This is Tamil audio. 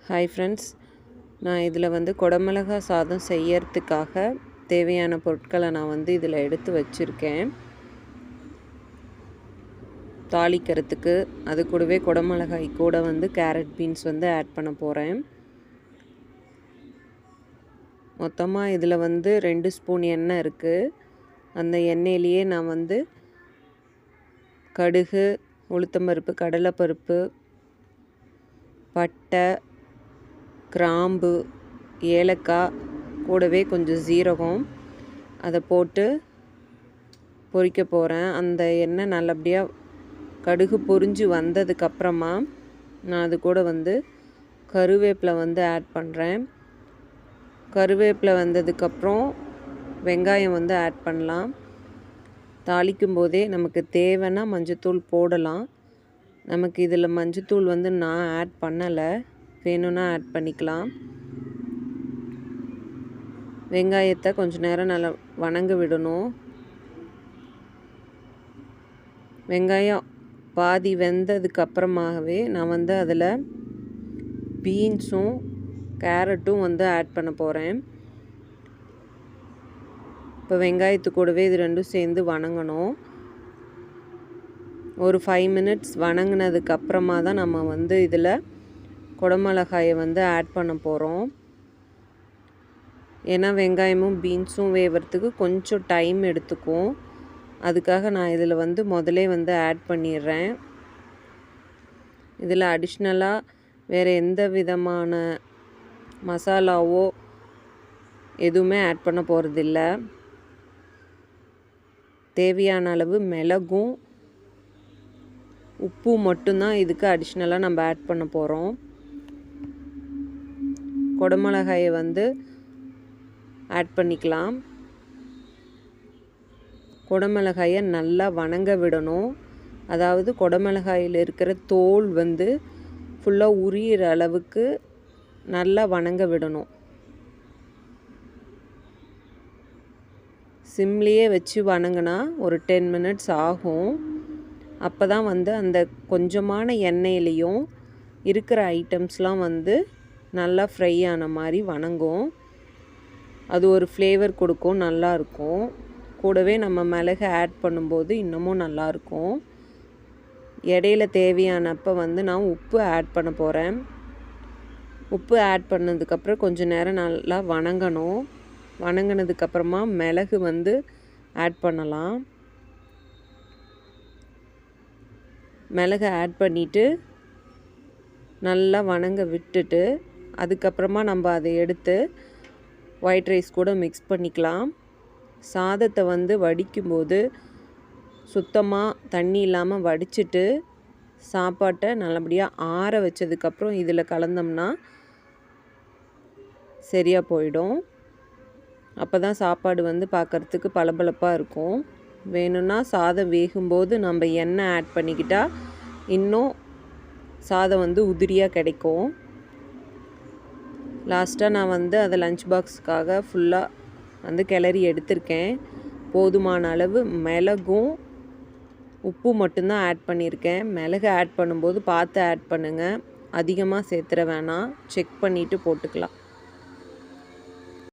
ஹாய் ஃப்ரெண்ட்ஸ், நான் இதில் குடமிளகா சாதம் செய்யறதுக்காக தேவையான பொருட்களை நான் இதில் எடுத்து வச்சுருக்கேன். தாளிக்கிறதுக்கு அது கூடவே குடமிளகாய் கூட கேரட் பீன்ஸ் ஆட் பண்ண போகிறேன். மொத்தமாக இதில் 2 ஸ்பூன் எண்ணெய் இருக்குது. அந்த எண்ணெயிலேயே நான் கடுகு, உளுத்தம்பருப்பு, கடலைப்பருப்பு, பட்டை, கிராம்பு, ஏலக்காய், கூடவே கொஞ்சம் சீரகம் அதை போட்டு பொரிக்க போகிறேன். அந்த எண்ணெய் நல்லபடியாக கடுகு பொரிஞ்சு வந்ததுக்கப்புறமா நான் அது கூட கருவேப்பிலை ஆட் பண்ணுறேன். கருவேப்பிலை வந்ததுக்கப்புறம் வெங்காயம் ஆட் பண்ணலாம். தாளிக்கும் போதே நமக்கு தேவைன்னா மஞ்சத்தூள் போடலாம். நமக்கு இதில் மஞ்சத்தூள் நான் ஆட் பண்ணலை, வேணும்னா ஆட் பண்ணிக்கலாம். வெங்காயத்தை கொஞ்சம் நேரம் நல்லா வணங்க விடணும். வெங்காயம் பாதி வெந்ததுக்கு அப்புறமாகவே நான் அதில் பீன்ஸும் கேரட்டும் ஆட் பண்ண போகிறேன். இப்போ வெங்காயத்து கூடவே இது ரெண்டும் சேர்ந்து வணங்கணும். ஒரு 5 மினிட்ஸ் வணங்கினதுக்கு அப்புறமா தான் நம்ம இதில் குடமிளகாயை ஆட் பண்ண போகிறோம். ஏன்னா வெங்காயமும் பீன்ஸும் வேகிறதுக்கு கொஞ்சம் டைம் எடுத்துக்கும். அதுக்காக நான் இதில் முதலே ஆட் பண்ணிடுறேன். இதில் அடிஷ்னலாக வேறு எந்த விதமான மசாலாவோ எதுவுமே ஆட் பண்ண போகிறதில்ல. தேவையான அளவு மிளகும் உப்பு மட்டும்தான் இதுக்கு அடிஷ்னலாக நம்ம ஆட் பண்ண போகிறோம். குடமிளகாயை ஆட் பண்ணிக்கலாம். குடமிளகாயை நல்லா வணங்க விடணும். அதாவது குடமிளகாயில் இருக்கிற தோல் ஃபுல்லாக உரியிற அளவுக்கு நல்லா வணங்க விடணும். சிம்லேயே வச்சு வணங்கினா ஒரு 10 மினிட்ஸ் ஆகும். அப்போ தான் அந்த கொஞ்சமான எண்ணெயிலையும் இருக்கிற ஐட்டம்ஸ்லாம் நல்லா ஃப்ரை ஆன மாதிரி வணங்கும். அது ஒரு ஃப்ளேவர் கொடுக்கும், நல்லாயிருக்கும். கூடவே நம்ம மிளகு ஆட் பண்ணும்போது இன்னமும் நல்லாயிருக்கும். இடையில தேவையானப்போ நான் உப்பு ஆட் பண்ண போகிறேன். உப்பு ஆட் பண்ணதுக்கப்புறம் கொஞ்சம் நேரம் நல்லா வணங்கணும். வணங்கினதுக்கப்புறமா மிளகு ஆட் பண்ணலாம். மிளகு ஆட் பண்ணிவிட்டு நல்லா வணங்க விட்டுட்டு அதுக்கப்புறமா நம்ம அதை எடுத்து ஒயிட் ரைஸ் கூட மிக்ஸ் பண்ணிக்கலாம். சாதத்தை வடிக்கும்போது சுத்தமாக தண்ணி இல்லாமல் வடிச்சிட்டு சாப்பாட்டை நல்லபடியாக ஆற வச்சதுக்கப்புறம் இதில் கலந்தோம்னா சரியாக போயிடும். அப்போ தான் சாப்பாடு பார்க்குறதுக்கு பளபளப்பாக இருக்கும். வேணும்னா சாதம் வேகும்போது நம்ம எண்ணெய் ஆட் பண்ணிக்கிட்டால் இன்னும் சாதம் உதிரியாக கிடைக்கும். லாஸ்ட்டாக நான் அதை லஞ்ச் பாக்ஸுக்காக ஃபுல்லாக கிளறி எடுத்திருக்கேன். போதுமான அளவு மிளகும் உப்பு மட்டும்தான் ஆட் பண்ணியிருக்கேன். மிளகு ஆட் பண்ணும்போது பார்த்து ஆட் பண்ணுங்கள். அதிகமாக சேர்த்துற வேணாம், செக் பண்ணிவிட்டு போட்டுக்கலாம்.